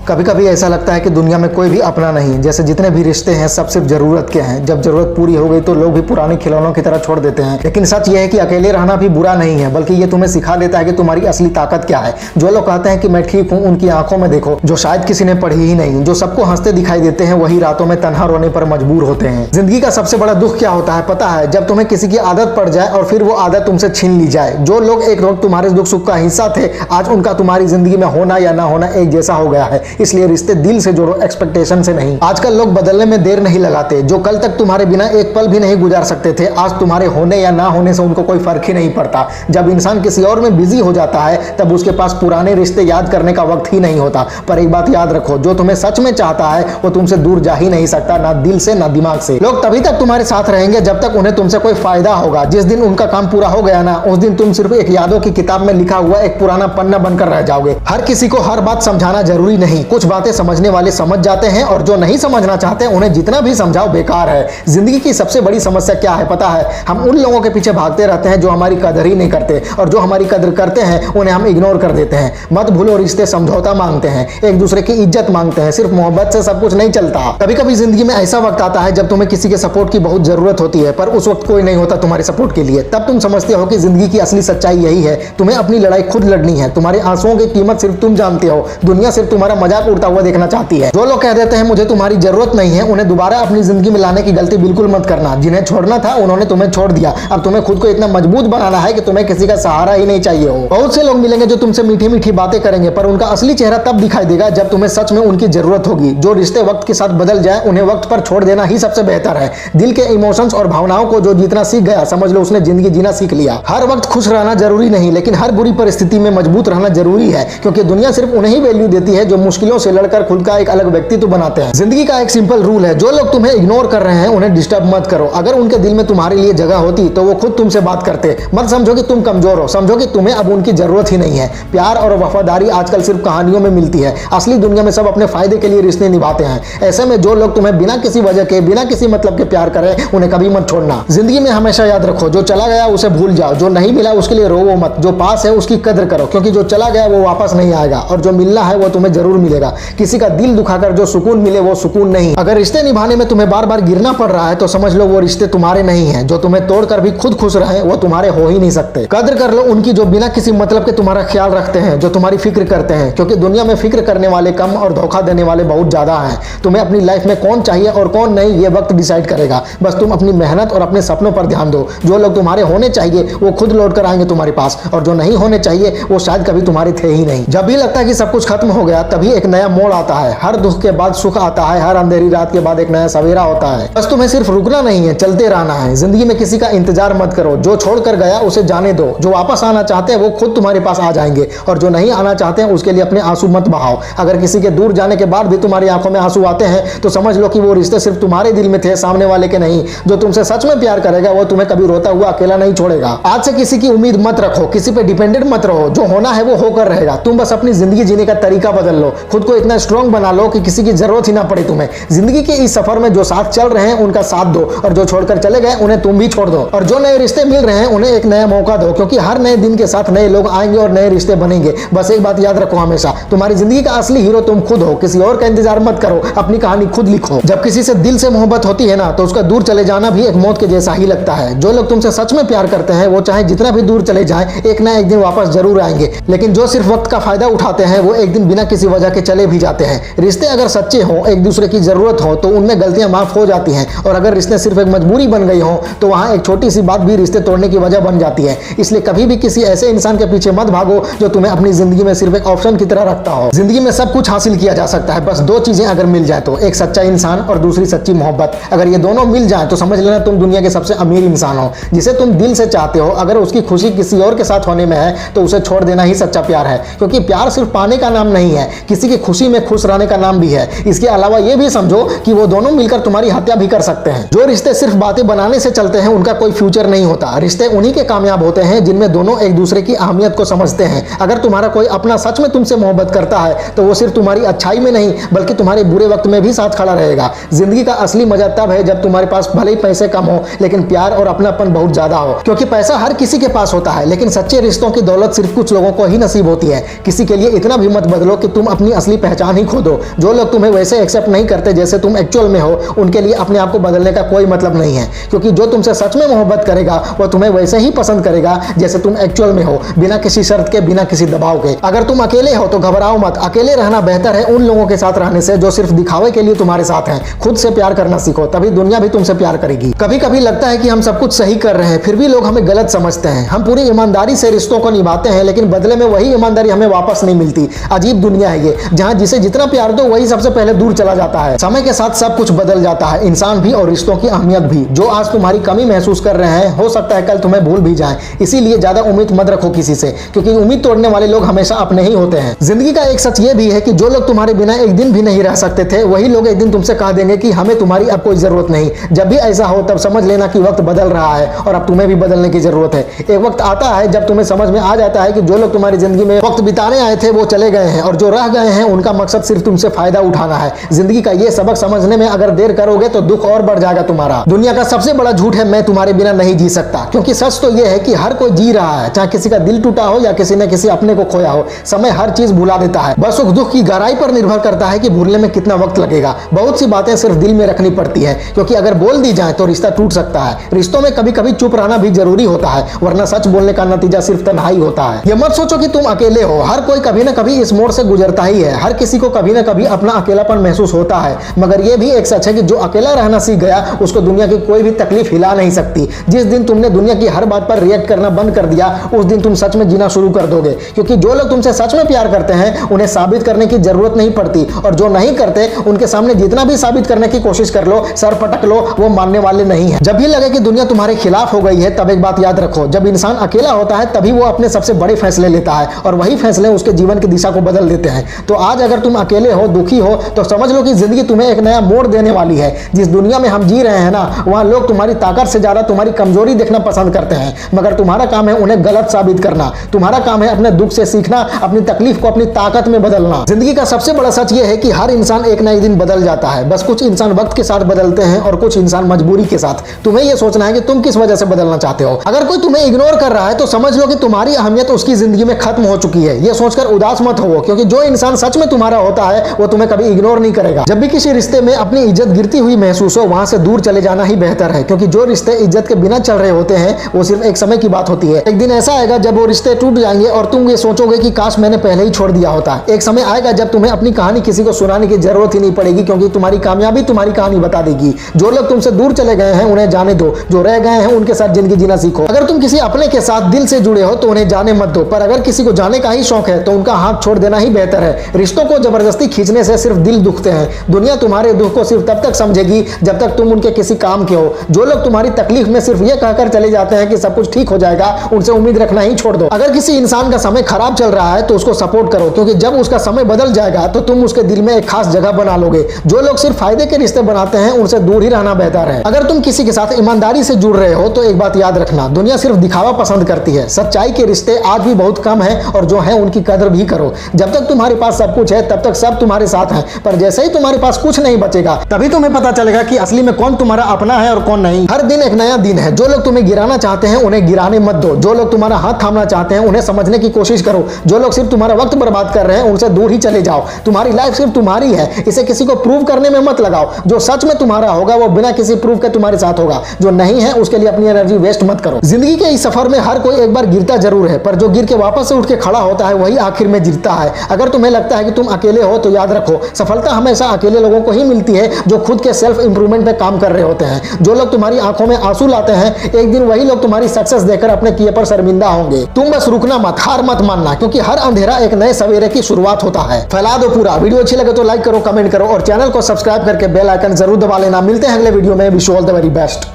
कभी कभी ऐसा लगता है कि दुनिया में कोई भी अपना नहीं, जैसे जितने भी रिश्ते हैं सब सिर्फ जरूरत के हैं। जब जरूरत पूरी हो गई तो लोग भी पुराने खिलौनों की तरह छोड़ देते हैं। लेकिन सच ये है कि अकेले रहना भी बुरा नहीं है, बल्कि ये तुम्हें सिखा देता है कि तुम्हारी असली ताकत क्या है। जो लोग कहते हैं कि मैं ठीक हूँ, उनकी आंखों में देखो जो शायद किसी ने पढ़ी ही नहीं। जो सबको हंसते दिखाई देते हैं वही रातों में तन्हा रोने पर मजबूर होते हैं। जिंदगी का सबसे बड़ा दुख क्या होता है पता है? जब तुम्हें किसी की आदत पड़ जाए और फिर वो आदत तुमसे छीन ली जाए। जो लोग एक वक्त तुम्हारे दुख सुख का हिस्सा थे, आज उनका तुम्हारी जिंदगी में होना या ना होना एक जैसा हो गया है। इसलिए रिश्ते दिल से जोड़ो, एक्सपेक्टेशन से नहीं। आजकल लोग बदलने में देर नहीं लगाते। जो कल तक तुम्हारे बिना एक पल भी नहीं गुजार सकते थे, आज तुम्हारे होने या ना होने से उनको कोई फर्क ही नहीं पड़ता। जब इंसान किसी और में बिजी हो जाता है तब उसके पास पुराने रिश्ते याद करने का वक्त ही नहीं होता। पर एक बात याद रखो, जो तुम्हें सच में चाहता है वो तुमसे दूर जा ही नहीं सकता, ना दिल से ना दिमाग से। लोग तभी तक तुम्हारे साथ रहेंगे जब तक उन्हें तुमसे कोई फायदा होगा। जिस दिन उनका काम पूरा हो गया ना, उस दिन तुम सिर्फ एक यादों की किताब में लिखा हुआ एक पुराना पन्ना बनकर रह जाओगे। हर किसी को हर बात समझाना जरूरी नहीं। कुछ बातें समझने वाले समझ जाते हैं और जो नहीं समझना चाहते उन्हें जितना भी समझाओ बेकार है। जिंदगी की सबसे बड़ी समस्या क्या है पता है? हम उन लोगों के पीछे भागते रहते हैं जो हमारी कदर ही नहीं करते, और जो हमारी कदर करते हैं उन्हें हम इग्नोर कर देते हैं। मत भूलो, रिश्ते समझौता मांगते हैं, एक दूसरे की इज्जत मांगते हैं। सिर्फ मोहब्बत से सब कुछ नहीं चलता। कभी कभी जिंदगी में ऐसा वक्त आता है जब तुम्हें किसी के सपोर्ट की बहुत जरूरत होती है, पर उस वक्त कोई नहीं होता तुम्हारे सपोर्ट के लिए। तब तुम समझते हो कि जिंदगी की असली सच्चाई यही है, तुम्हें अपनी लड़ाई खुद लड़नी है। तुम्हारे आंसुओं की कीमत सिर्फ तुम जानते हो। दुनिया सिर्फ तुम्हारा मजाक उड़ता हुआ देखना चाहती है। जो लोग कह देते हैं मुझे तुम्हारी जरूरत नहीं है, उन्हें दोबारा अपनी जिंदगी में लाने की गलती बिल्कुल मत करना। जिन्हें छोड़ना था उन्होंने तुम्हें छोड़ दिया। अब तुम्हें खुद को इतना मजबूत बनाना है कि तुम्हें किसी का सहारा ही नहीं चाहिए हो। बहुत से लोग मिलेंगे जो तुमसे मीठी मीठी बातें करेंगे, पर उनका असली चेहरा तब दिखाई देगा जब तुम्हें सच में उनकी जरूरत होगी। जो रिश्ते वक्त के साथ बदल जाए उन्हें वक्त पर छोड़ देना ही सबसे बेहतर है। दिल के इमोशंस और भावनाओं को जो जीतना सीख गया, समझ लो उसने जिंदगी जीना सीख लिया। हर वक्त खुश रहना जरूरी नहीं, लेकिन हर बुरी परिस्थिति में मजबूत रहना जरूरी है, क्योंकि दुनिया सिर्फ उन्हें ही वैल्यू देती है जो मुश्किलों से लड़कर खुद का एक अलग व्यक्तित्व बनाते हैं। जिंदगी का एक सिंपल रूल है, जो लोग तुम्हें इग्नोर कर रहे हैं उन्हें डिस्टर्ब मत करो। अगर उनके दिल में तुम्हारे लिए जगह होती तो वो खुद तुमसे बात करते। मत समझो कि तुम कमजोर हो, समझो कि तुम्हें अब उनकी जरूरत ही नहीं है। प्यार और वफादारी आजकल सिर्फ कहानियों में मिलती है। असली दुनिया में सब अपने फायदे के लिए रिश्ते निभाते हैं। ऐसे में जो लोग तुम्हें बिना किसी वजह के, बिना किसी मतलब के प्यार करें, उन्हें कभी मत छोड़ना। जिंदगी में हमेशा याद रखो, जो चला गया उसे भूल जाओ, जो नहीं मिला उसके लिए रोवो मत, जो पास है उसकी कदर करो, क्योंकि जो चला गया वो वापस नहीं आएगा, और जो मिलना है वो तुम्हें जरूर मिलेगा। किसी का दिल दुखाकर जो सुकून मिले वो सुकून नहीं। अगर रिश्ते निभाने में तुम्हें बार बार गिरना पड़ रहा है तो समझ लो वो रिश्ते तुम्हारे नहीं है। जो तुम्हें तोड़कर भी खुद खुश रहे वो तुम्हारे हो ही नहीं सकते। कदर कर लो उनकी जो बिना किसी मतलब के तुम्हारा ख्याल रखते हैं, जो तुम्हारी फिक्र करते हैं, क्योंकि दुनिया में फिक्र करने वाले कम और धोखा देने वाले बहुत ज्यादा हैं। तुम्हें अपनी लाइफ में कौन चाहिए और कौन नहीं ये वक्त डिसाइड करेगा। बस तुम अपनी मेहनत और अपने सपनों पर ध्यान दो। जो लोग तुम्हारे होने चाहिए वो खुद लौट कर आएंगे तुम्हारे पास, और जो नहीं होने चाहिए वो शायद कभी तुम्हारे थे ही नहीं। जब भी लगता है कि सब कुछ खत्म हो गया तभी एक नया मोड़ आता है। हर दुख के बाद सुख आता है, हर अंधेरी रात के बाद एक नया सवेरा होता है। बस तुम्हें सिर्फ रुकना नहीं है, चलते रहना है। जिंदगी में किसी का इंतजार मत करो। जो छोड़कर गया उसे जाने दो। जो वापस आना चाहते हैं वो खुद तुम्हारे पास आ जाएंगे, और जो नहीं आना चाहते हैं उसके लिए अपने आंसू मत बहाओ। अगर किसी के दूर जाने के बाद भी तुम्हारी आंखों में आंसू आते हैं तो समझ लो कि वो रिश्ते सिर्फ तुम्हारे दिल में थे, सामने वाले के नहीं। जो तुमसे सच में प्यार करेगा वो तुम्हें कभी रोता हुआ अकेला नहीं छोड़ेगा। आज से किसी की उम्मीद मत रखो, किसी पे डिपेंडेंट मत रहो। जो होना है वो होकर रहेगा। तुम बस अपनी जिंदगी जीने का तरीका बदल लो। खुद को इतना स्ट्रांग बना लो कि किसी की जरूरत ही ना पड़े तुम्हें। जिंदगी के इस सफर में जो साथ चल रहे हैं उनका साथ दो, और जो छोड़कर चले गए उन्हें तुम भी छोड़ दो। और जो नए रिश्ते मिल रहे हैं उन्हें एक नया मौका दो, क्योंकि हर नए दिन के साथ नए लोग आएंगे और नए रिश्ते बनेंगे। बस एक बात याद रखो हमेशा, तुम्हारी जिंदगी का असली हीरो तुम खुद हो। किसी और का इंतजार मत करो, अपनी कहानी खुद लिखो। जब किसी से दिल से मोहब्बत होती है ना तो उसका दूर चले जाना भी एक मौत के जैसा ही लगता है। जो लोग तुमसे सच में प्यार करते हैं वो चाहे जितना भी दूर चले जाएं, एक ना एक दिन वापस जरूर आएंगे। लेकिन जो सिर्फ वक्त का फायदा उठाते हैं वो एक दिन बिना किसी वजह के चले भी जाते हैं। रिश्ते अगर सच्चे हो, एक दूसरे की जरूरत हो, तो उनमें गलतियां माफ हो जाती हैं। और अगर रिश्ते सिर्फ एक मजबूरी बन गई हो तो वहां एक छोटी सी बात भी रिश्ते तोड़ने की वजह बन जाती है। इसलिए कभी भी किसी ऐसे इंसान के पीछे मत भागो जो तुम्हें अपनी जिंदगी में सिर्फ एक ऑप्शन की तरह रखता हो। जिंदगी में सब कुछ हासिल किया जा सकता है, बस दो चीजें अगर मिल जाए तो, एक सच्चा इंसान और दूसरी सच्ची मोहब्बत। अगर ये दोनों मिल जाए तो समझ लेना तुम दुनिया के सबसे अमीर इंसान हो। जिसे तुम दिल से चाहते हो, अगर उसकी खुशी किसी और के साथ होने में है तो उसे छोड़ देना ही सच्चा प्यार है। क्योंकि प्यार सिर्फ पाने का नाम नहीं है, किसी की खुशी में खुश रहने का नाम भी है। इसके अलावा यह भी समझो कि वो दोनों मिलकर तुम्हारी हत्या भी कर सकते हैं। जो रिश्ते सिर्फ बातें बनाने से चलते हैं उनका कोई फ्यूचर नहीं होता। रिश्ते उन्हीं के कामयाब होते हैं जिनमें दोनों एक दूसरे की अहमियत को समझते हैं। अगर तुम्हारा कोई अपना सच में तुमसे मोहब्बत करता है तो वो सिर्फ तुम्हारी अच्छाई में नहीं बल्कि तुम्हारे बुरे वक्त में भी साथ खड़ा रहेगा। जिंदगी का असली मजा तब है जब तुम्हारे पास भले ही पैसे कम हो लेकिन प्यार और अपनापन बहुत ज्यादा हो। क्योंकि पैसा हर किसी के पास होता है, लेकिन सच्चे रिश्तों की दौलत सिर्फ कुछ लोगों को ही नसीब होती है। किसी के लिए इतना भी मत बदलो कि तुम अपनी असली पहचान ही खो दो। जो लोग तुम्हें वैसे एक्सेप्ट नहीं करते जैसे तुम एक्चुअल में हो, उनके लिए अपने आप को बदलने का कोई मतलब नहीं है, क्योंकि जो तुमसे सच में मोहब्बत करेगा वो तुम्हें वैसे ही पसंद करेगा जैसे तुम एक्चुअल में हो, बिना किसी शर्त के, बिना किसी दबाव के। अगर तुम अकेले हो तो घबराओ मत, अकेले रहना बेहतर है उन लोगों के साथ रहने से जो सिर्फ दिखावे के लिए तुम्हारे साथ हैं। खुद से प्यार करना सीखो, तभी दुनिया भी तुमसे प्यार करेगी। कभी कभी लगता है कि हम सब कुछ सही कर रहे हैं, फिर भी लोग हमें गलत समझते हैं। हम पूरी ईमानदारी से रिश्तों को निभाते हैं, लेकिन बदले में वही ईमानदारी हमें वापस नहीं मिलती। अजीब दुनिया है ये, जहां जिसे जितना प्यार दो वही सबसे पहले दूर चला जाता है। समय के साथ सब कुछ बदल जाता है, इंसान भी और रिश्तों की अहमियत भी। जो आज तुम्हारी कमी महसूस कर रहे हैं, हो सकता है कल तुम्हें भूल भी जाएं। इसीलिए ज्यादा उम्मीद मत रखो किसी से, क्योंकि उम्मीद तोड़ने वाले लोग हमेशा अपने ही होते हैं। जिंदगी का एक सच ये भी है कि जो लोग तुम्हारे बिना एक दिन भी नहीं रह सकते थे, वही लोग एक दिन तुमसे कह देंगे कि हमें तुम्हारी अब कोई जरूरत नहीं। जब भी ऐसा हो तब समझ लेना कि वक्त बदल रहा है और अब तुम्हें भी बदलने की जरूरत है। एक वक्त आता है जब तुम्हें समझ में आ जाता है कि जो लोग तुम्हारी जिंदगी में वक्त बिताने आए थे वो चले गए हैं, और जो रह गए हैं उनका मकसद सिर्फ तुमसे फायदा उठाना है। जिंदगी का ये सबक समझने में अगर देर करोगे तो दुख और बढ़ जाएगा तुम्हारा। दुनिया का सबसे बड़ा झूठ है मैं तुम्हारे बिना नहीं जी सकता, क्योंकि सच तो यह है कि हर कोई जी रहा है, चाहे किसी का दिल टूटा हो या किसी ने किसी अपने को खोया हो। समय हर चीज भुला देता है, बस सुख दुख की गहराई पर निर्भर करता है कि भूलने में कितना वक्त लगेगा। बहुत सी बातें सिर्फ दिल में रखनी पड़ती है, क्योंकि अगर बोल दी जाए तो रिश्ता टूट सकता है। रिश्तों में कभी कभी चुप रहना भी जरूरी होता है, वरना सच बोलने का नतीजा सिर्फ तन्हाई होता है। ये मत सोचो कि तुम अकेले हो, हर कोई कभी ना कभी इस मोड़ से गुजरता ही है। हर किसी को कभी ना कभी अपना अकेलापन महसूस होता है, मगर यह भी एक सच है कि जो अकेला रहना सीख गया उसको दुनिया की कोई भी तकलीफ हिला नहीं सकती। जिस दिन तुमने दुनिया की हर बात पर रिएक्ट करना बंद कर दिया, उस दिन तुम सच में जीना शुरू कर दोगे, क्योंकि जो लोग तुमसे सच में प्यार करते हैं उन्हें साबित करने की जरूरत नहीं पड़ती, और जो नहीं करते उनके सामने जितना भी साबित करने की कोशिश कर लो, सर पटक लो, वो मानने वाले नहीं है। जब भी लगे कि दुनिया तुम्हारे खिलाफ हो गई है, तब एक बात याद रखो, जब इंसान अकेला होता है तभी वो अपने सबसे बड़े फैसले लेता है, और वही फैसले उसके जीवन की दिशा को बदल देते हैं। तो आज अगर तुम अकेले हो, दुखी हो, तो समझ लो कि जिंदगी तुम्हें एक नया मोड़ देने वाली है। जिस दुनिया में हम जी रहे हैं ना, वहां लोग तुम्हारी ताकत से ज्यादा तुम्हारी कमजोरी देखना पसंद करते हैं, मगर तुम्हारा काम है उन्हें गलत साबित करना। तुम्हारा काम है अपने दुख से सीखना, अपनी तकलीफ को अपनी ताकत में बदलना। जिंदगी का सबसे बड़ा सच यह है कि हर इंसान एक ना एक दिन बदल जाता है, बस कुछ इंसान वक्त के साथ बदलते हैं और कुछ इंसान मजबूरी के साथ। तुम्हें यह सोचना है कि तुम किस वजह से बदलना चाहते हो। अगर कोई तुम्हें इग्नोर कर रहा है तो समझ लो कि तुम्हारी अहमियत उसकी जिंदगी में खत्म हो चुकी है। यह सोचकर उदास मत हो, क्योंकि जो इंसान सच में तुम्हारा होता है वो तुम्हें कभी इग्नोर नहीं करेगा। जब भी किसी रिश्ते में अपनी इज्जत गिरती हुई महसूस हो, वहां से दूर चले जाना ही बेहतर है, क्योंकि जो रिश्ते इज्जत के बिना चल रहे होते हैं वो सिर्फ एक समय की बात होती है। एक दिन ऐसा आएगा जब वो रिश्ते टूट जाएंगे और तुम ये सोचोगे कि काश मैंने पहले ही छोड़ दिया होता। एक समय आएगा जब तुम्हें अपनी कहानी किसी को सुनाने की जरूरत ही नहीं पड़ेगी, क्योंकि तुम्हारी कामयाबी तुम्हारी कहानी बता देगी। जो लोग तुमसे दूर चले गए हैं उन्हें जाने दो, जो रह गए हैं उनके साथ जिंदगी जीना सीखो। अगर तुम किसी अपने के साथ दिल से जुड़े हो तो उन्हें जाने मत दो, पर अगर किसी को जाने का ही शौक है तो उनका हाथ छोड़ देना ही बेहतर है। रिश्तों को जबरदस्ती खींचने से सिर्फ दिल दुखते हैं। दुनिया तुम्हारे दुख को सिर्फ तब तक समझेगी जब तक तुम उनके किसी काम के हो। जो लोग तुम्हारी तकलीफ में सिर्फ ये कहकर चले जाते हैं कि सब कुछ ठीक हो जाएगा, उनसे उम्मीद रखना ही छोड़ दो। अगर किसी इंसान का समय खराब चल रहा है तो उसको सपोर्ट करो, क्योंकि जब उसका समय बदल जाएगा तो तुम उसके दिल में एक खास जगह बना लोगे। जो लोग सिर्फ फायदे के रिश्ते बनाते हैं उनसे दूर ही रहना बेहतर है। अगर तुम किसी के साथ ईमानदारी से जुड़ रहे हो तो एक बात याद रखना, दुनिया सिर्फ दिखावा पसंद करती है। सच्चाई के रिश्ते आज भी बहुत कम है, और जो है उनकी कदर भी करो। जब तक तुम्हारे पास सब कुछ है तब तक सब तुम्हारे साथ है, पर जैसे ही तुम्हारे पास कुछ नहीं बचेगा तभी तुम्हें पता चलेगा कि असली में कौन तुम्हारा अपना है और कौन नहीं। हर दिन एक नया दिन है। जो लोग तुम्हें गिराना चाहते हैं उन्हें गिराने मत दो। जो लोग तुम्हारा हाथ थामना चाहते हैं उन्हें समझने की कोशिश करो। जो लोग सिर्फ तुम्हारा वक्त बर्बाद कर रहे हैं उनसे दूर ही चले जाओ। तुम्हारी लाइफ सिर्फ तुम्हारी है, इसे किसी को प्रूव करने में मत लगाओ। जो सच में तुम्हारा होगा वो बिना किसी प्रूफ के तुम्हारे साथ होगा, जो नहीं है उसके लिए अपनी एनर्जी वेस्ट मत करो। जिंदगी के इस सफर में हर कोई एक बार गिरता जरूर है, पर जो गिर के वापस से उठ के खड़ा होता है वही आखिर में जीतता है। अगर तुम्हें लगता है कि तुम अकेले हो तो याद रखो, सफलता हमेशा अकेले लोगों को ही मिलती है जो खुद के सेल्फ इंप्रूवमेंट पे काम कर रहे होते हैं। जो लोग तुम्हारी आंखों में आंसू लाते हैं, एक दिन वही लोग तुम्हारी सक्सेस देखकर अपने किए पर शर्मिंदा होंगे। तुम बस रुकना मत, हार मत मानना, क्योंकि हर अंधेरा एक नए सवेरे की शुरुआत होता है। फैला दो पूरा। वीडियो अच्छी लगे तो लाइक करो, कमेंट करो और चैनल को सब्सक्राइब करके बेल आइकन जरूर दबा लेना। मिलते हैं अगले वीडियो में। Wish you all the very best.